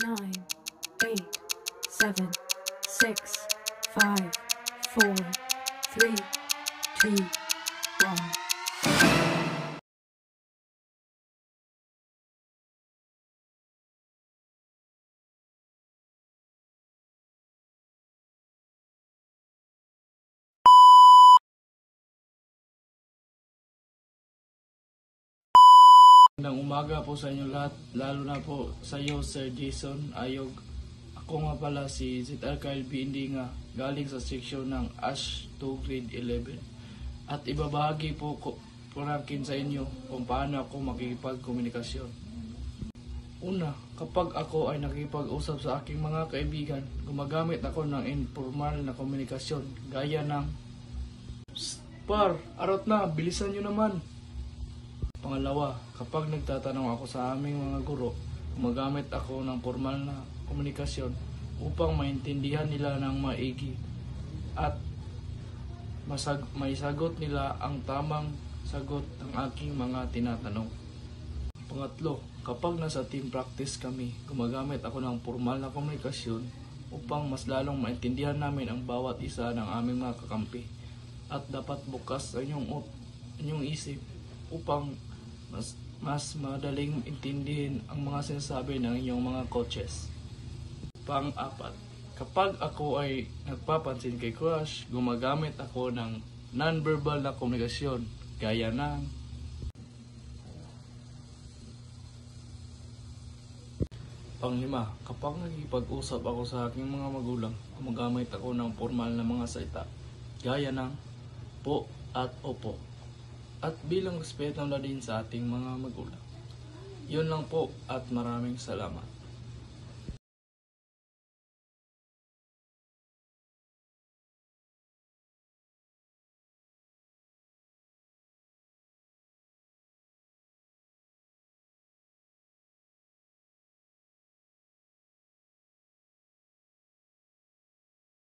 9, 8, 7, 6, 5, 4, 3, 2, 1. Magandang umaga po sa inyo lahat, lalo na po sa iyo Sir Jason Ayog. Ako nga pala si ZR Kyle Bindinga, galing sa seksyon ng ASH 2 grade 11. At ibabahagi po ko natin sa inyo kung paano ako makikipagkomunikasyon. Una, kapag ako ay nakikipag-usap sa aking mga kaibigan, gumagamit ako ng informal na komunikasyon gaya ng Par, arot na, bilisan nyo naman. Pangalawa, kapag nagtatanong ako sa aming mga guro, gumagamit ako ng formal na komunikasyon upang maintindihan nila ng maigi at may sagot nila ang tamang sagot ng aking mga tinatanong. Pangatlo, kapag nasa team practice kami, gumagamit ako ng formal na komunikasyon upang mas lalong maintindihan namin ang bawat isa ng aming mga kakampi. At dapat bukas ang inyong isip upang mas madaling intindihin ang mga sinasabi ng inyong mga coaches. Pang-apat, kapag ako ay nagpapansin kay crush, gumagamit ako ng non-verbal na komunikasyon gaya ng Pang-lima, kapag nagkipag-usap ako sa aking mga magulang, gumagamit ako ng formal na mga salita gaya ng po at opo. At bilang respeto na din sa ating mga magulang. Yun lang po at maraming salamat.